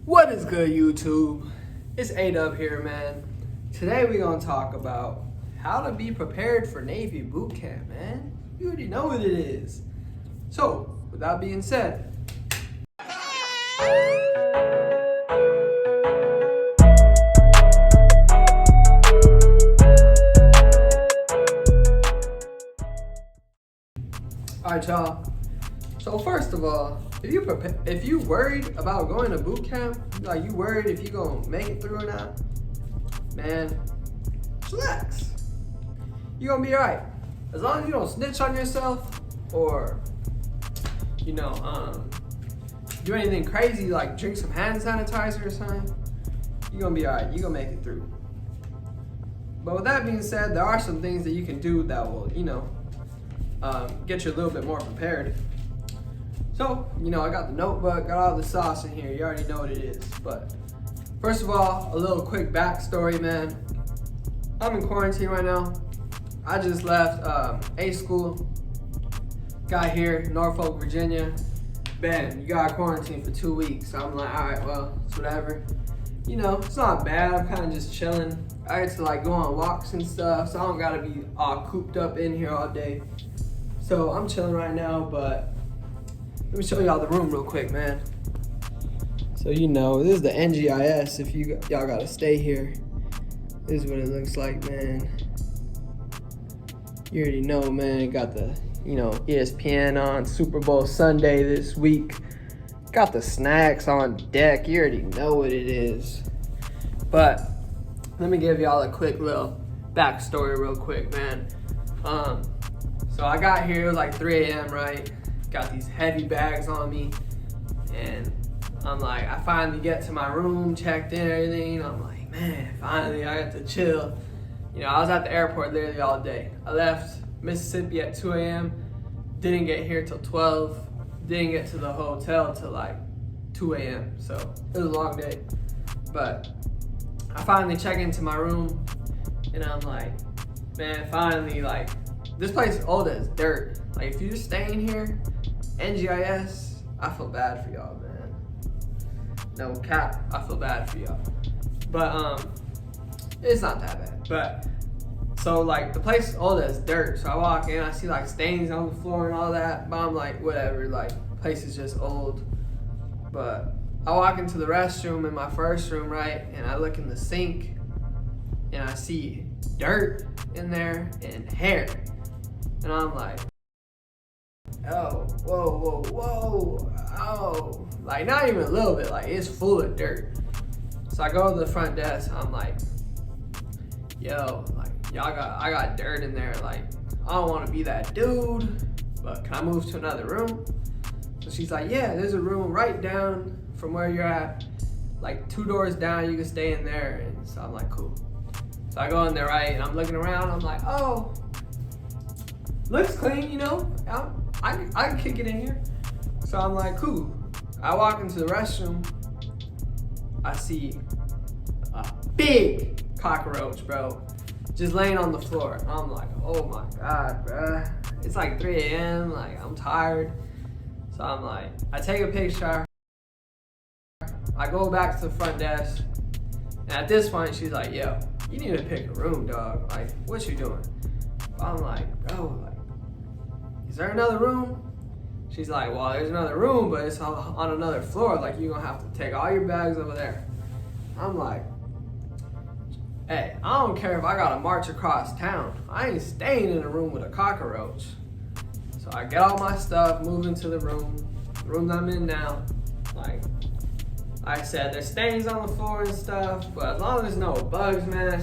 What is good, YouTube? It's A-Dub here, man. Today we're gonna talk about how to be prepared for Navy boot camp, man. You already know what it is. So, with that being said, alright, y'all. So first of all, if you worried about going to boot camp, like you worried if you gonna make it through or not, man, relax. You're gonna be alright. As long as you don't snitch on yourself or, do anything crazy like drink some hand sanitizer or something, you're gonna be alright. You're gonna make it through. But with that being said, there are some things that you can do that will, get you a little bit more prepared. So, I got the notebook, got all the sauce in here. You already know what it is. But first of all, a little quick backstory, man. I'm in quarantine right now. I just left A school. Got here, Norfolk, Virginia. Bam, you got quarantine for 2 weeks. So I'm like, all right, well, it's whatever. It's not bad. I'm kind of just chilling. I get to go on walks and stuff, so I don't gotta be all cooped up in here all day. So I'm chilling right now, but let me show y'all the room real quick, man. So this is the NGIS. If y'all gotta stay here, this is what it looks like, man. You already know, man. Got the ESPN on, Super Bowl Sunday this week. Got the snacks on deck. You already know what it is. But let me give y'all a quick little backstory real quick, man. So I got here, it was like 3 a.m., right? Got these heavy bags on me, and I'm like, I finally get to my room, checked in and everything. I'm like, man, finally I got to chill. I was at the airport literally all day. I left Mississippi at 2 a.m., didn't get here till 12, didn't get to the hotel till like 2 a.m. So it was a long day. But I finally check into my room, and I'm like, man, finally, this place is old as dirt. If you're just staying here, NGIS, I feel bad for y'all, man. No cap, I feel bad for y'all. But it's not that bad. But so the place is old as dirt. So I walk in, I see stains on the floor and all that. But I'm like, whatever, place is just old. But I walk into the restroom in my first room, right? And I look in the sink and I see dirt in there and hair. And I'm like, oh, whoa, oh. Not even a little bit, it's full of dirt. So I go to the front desk, I'm like, yo, I got dirt in there, I don't want to be that dude, but can I move to another room? So she's like, yeah, there's a room right down from where you're at, 2 doors down, you can stay in there. And so I'm like, cool. So I go in there, right, and I'm looking around, I'm like, oh, looks clean, I can kick it in here. So I'm like, cool. I walk into the restroom, I see a big cockroach, bro, just laying on the floor. I'm like, oh my God, bro. It's 3 a.m., I'm tired. So I'm like, I take a picture, I go back to the front desk, and at this point, she's like, yo, you need to pick a room, dog. What you doing? I'm like, bro, is there another room? She's like, well, there's another room, but it's on another floor. You're gonna have to take all your bags over there. I'm like, hey, I don't care if I gotta march across town. I ain't staying in a room with a cockroach. So I get all my stuff, move into the room I'm in now. Like I said, there's stains on the floor and stuff, but as long as there's no bugs, man,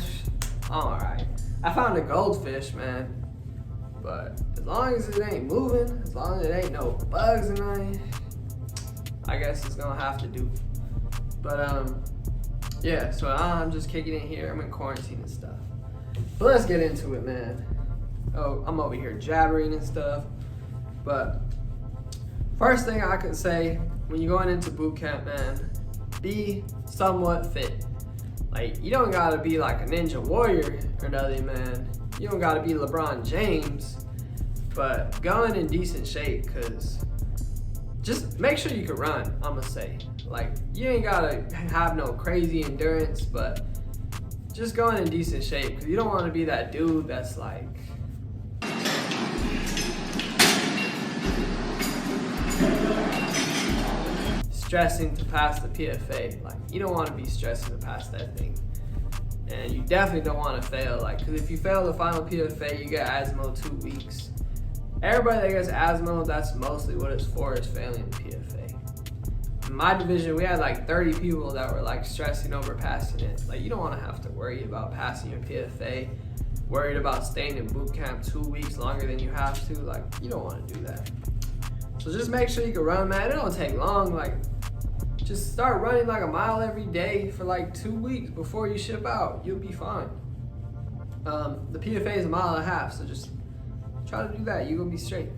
I'm all right. I found a goldfish, man. But as long as it ain't moving, as long as it ain't no bugs in it, I guess it's gonna have to do. But yeah, so I'm just kicking it here. I'm in quarantine and stuff. But let's get into it, man. Oh, I'm over here jabbering and stuff. But first thing I could say, when you're going into boot camp, man, be somewhat fit. You don't gotta be like a ninja warrior or nothing, man. You don't gotta be LeBron James, but go in decent shape, cause just make sure you can run, I'ma say. Like, you ain't gotta have no crazy endurance, but just go in decent shape, because you don't want to be that dude that's like stressing to pass the PFA. Like, you don't want to be stressing to pass that thing. And you definitely don't want to fail. Like, because if you fail the final PFA, you get ASMO 2 weeks. Everybody that gets ASMO, that's mostly what it's for, is failing the PFA. In my division, we had like 30 people that were like stressing over passing it. Like, you don't want to have to worry about passing your PFA, worried about staying in boot camp 2 weeks longer than you have to. Like, you don't want to do that. So just make sure you can run, man. It don't take long. Like, just start running like a mile every day for like 2 weeks before you ship out. You'll be fine. The PFA is 1.5 miles, so just try to do that. You're gonna be straight.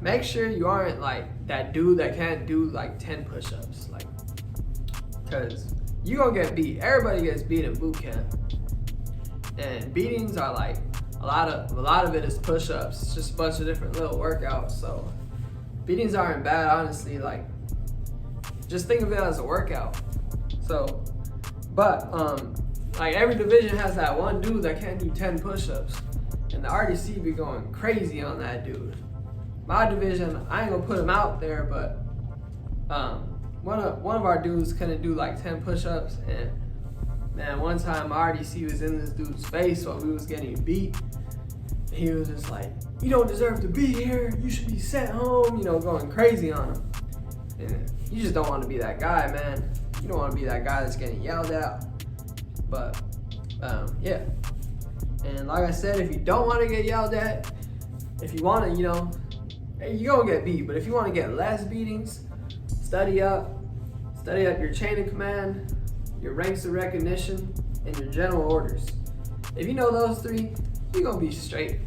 Make sure you aren't like that dude that can't do like 10 push-ups, like, cause you gonna get beat. Everybody gets beat in boot camp, and beatings are like a lot of it is push-ups. It's just a bunch of different little workouts. So beatings aren't bad, honestly. Like, just think of it as a workout. So, but like, every division has that one dude that can't do 10 push-ups, and the RDC be going crazy on that dude. My division, I ain't gonna put him out there, but one of our dudes couldn't do like 10 push-ups, and man, one time my RDC was in this dude's face while we was getting beat. He was just like, "You don't deserve to be here. You should be sent home," you know, going crazy on him. And you just don't want to be that guy, man. You don't want to be that guy that's getting yelled at. But yeah. And like I said, if you don't want to get yelled at, if you want to, you know, you're gonna get beat. But if you want to get less beatings, study up your chain of command, your ranks of recognition, and your general orders. If you know those 3, you're gonna be straight.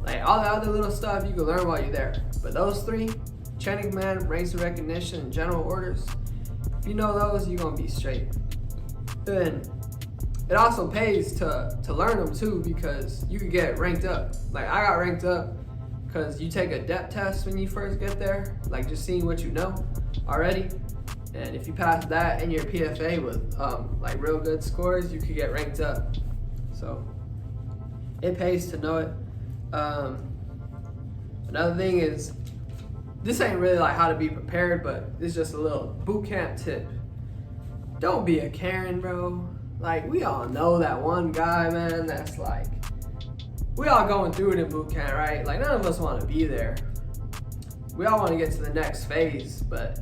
Like, all the other little stuff you can learn while you're there. But those 3, chain of command, ranks of recognition, and general orders, if you know those, you're gonna be straight. Then it also pays to learn them too, because you can get ranked up. Like, I got ranked up because you take a depth test when you first get there, like just seeing what you know already. And if you pass that and your PFA with like real good scores, you could get ranked up. So it pays to know it. Another thing is, this ain't really like how to be prepared, but this is just a little boot camp tip. Don't be a Karen, bro. Like, we all know that one guy, man, that's like, we all going through it in boot camp, right? Like, none of us want to be there. We all want to get to the next phase, but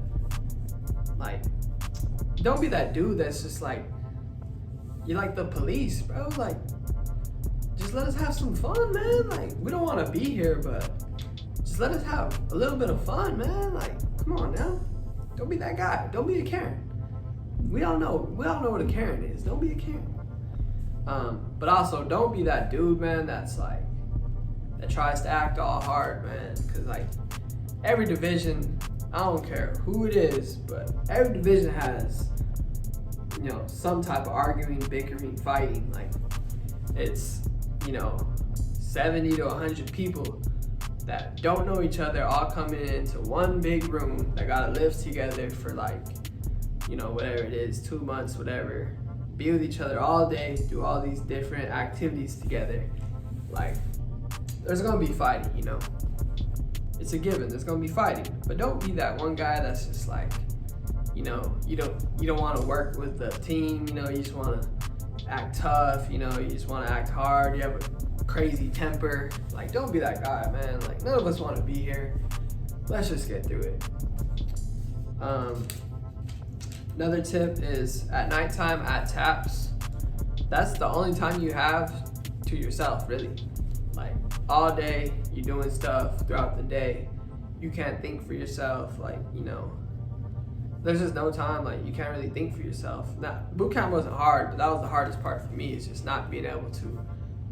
like, don't be that dude that's just like, you're like the police, bro. Like, just let us have some fun, man. Like, we don't want to be here, but just let us have a little bit of fun, man. Like, come on now. Don't be that guy. Don't be a Karen. We all know what a Karen is. Don't be a Karen. But also, don't be that dude, man, that's like, that tries to act all hard, man. Cause like, every division, I don't care who it is, but every division has, you know, some type of arguing, bickering, fighting. Like, it's, you know, 70 to 100 people that don't know each other all coming into one big room that gotta live together for like, you know, whatever it is, 2 months, whatever. Be with each other all day, do all these different activities together. Like, there's gonna be fighting, you know. It's a given, there's gonna be fighting. But don't be that one guy that's just like, you know, you don't wanna work with the team, you know, you just wanna act tough, you know, you just wanna act hard, you have a crazy temper. Like, don't be that guy, man. Like, none of us wanna be here. Let's just get through it. Another tip is, at nighttime, at taps, that's the only time you have to yourself, really. Like, all day, you're doing stuff throughout the day. You can't think for yourself, like, you know, there's just no time, like, you can't really think for yourself. Now, boot camp wasn't hard, but that was the hardest part for me, is just not being able to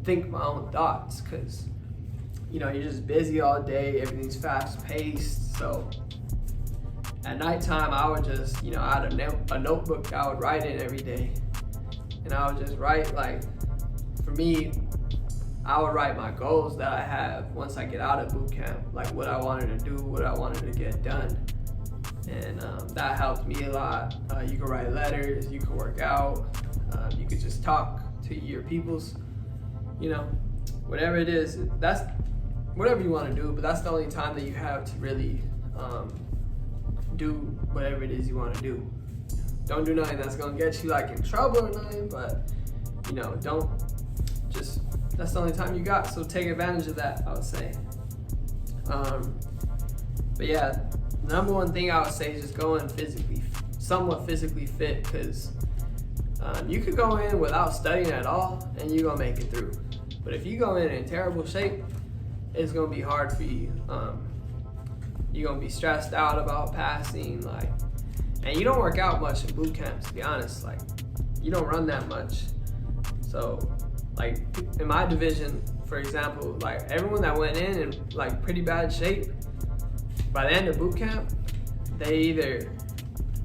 think my own thoughts, because, you know, you're just busy all day, everything's fast paced. So at nighttime, I would just, you know, I had a notebook I would write in every day. And I would just write, like, for me, I would write my goals that I have once I get out of boot camp, like what I wanted to do, what I wanted to get done. and that helped me a lot. You can write letters, you can work out, you could just talk to your peoples, you know, whatever it is. That's whatever you want to do, but that's the only time that you have to really do whatever it is you want to do. Don't do nothing that's gonna get you like in trouble or nothing, but you know, don't just, that's the only time you got, so take advantage of that, I would say. But yeah, the number one thing I would say is just go in somewhat physically fit, because you could go in without studying at all and you're gonna make it through. But if you go in terrible shape, it's gonna be hard for you. You're gonna be stressed out about passing, like, and you don't work out much in boot camp, to be honest. Like, you don't run that much. So, like, in my division, for example, like, everyone that went in like pretty bad shape, by the end of boot camp, they either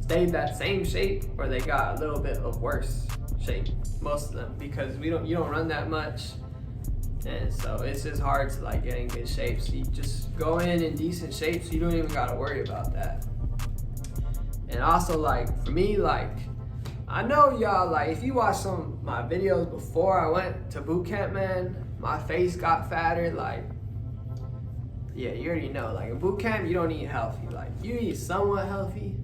stayed that same shape or they got a little bit of worse shape, most of them, because you don't run that much. And so it's just hard to like get in good shape. So you just go in decent shape, so you don't even gotta worry about that. And also, like, for me, like, I know y'all, like, if you watch some of my videos before I went to boot camp, man, my face got fatter. Like, yeah, you already know, like, in boot camp, you don't eat healthy. Like, you eat somewhat healthy.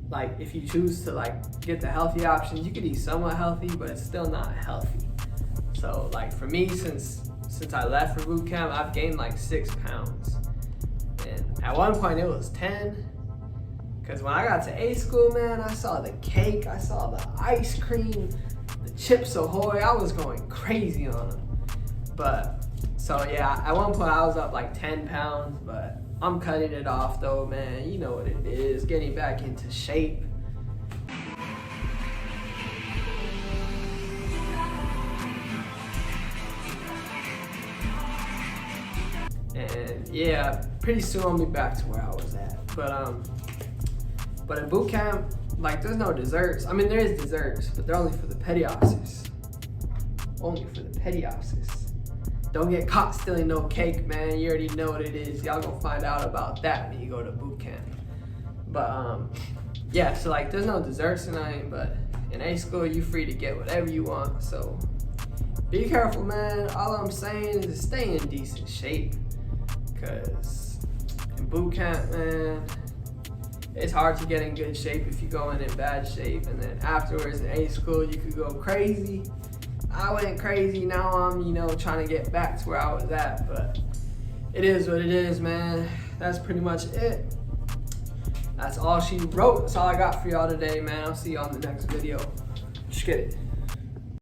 Like, if you choose to like get the healthy options, you could eat somewhat healthy, but it's still not healthy. So, like, for me, since I left for boot camp, I've gained like 6 pounds. And at one point it was 10. Because when I got to A school, man, I saw the cake, I saw the ice cream, the Chips Ahoy. I was going crazy on them. But, so yeah, at one point I was up like 10 pounds, but I'm cutting it off though, man. You know what it is, getting back into shape. And yeah, pretty soon I'll be back to where I was at. But in boot camp, like, there's no desserts. I mean, there is desserts, but they're only for the petty officers. Only for the petty officers. Don't get caught stealing no cake, man. You already know what it is. Y'all gonna find out about that when you go to boot camp. But yeah, so like, there's no desserts or nothing, but in A school, you free to get whatever you want. So be careful, man. All I'm saying is stay in decent shape, because in boot camp, man, it's hard to get in good shape if you go in bad shape, and then afterwards in A school you could go crazy. I went crazy. Now I'm, you know, trying to get back to where I was at, but it is what it is, man. That's pretty much it. That's all she wrote. That's all I got for y'all today, man. I'll see you on the next video. Just get it.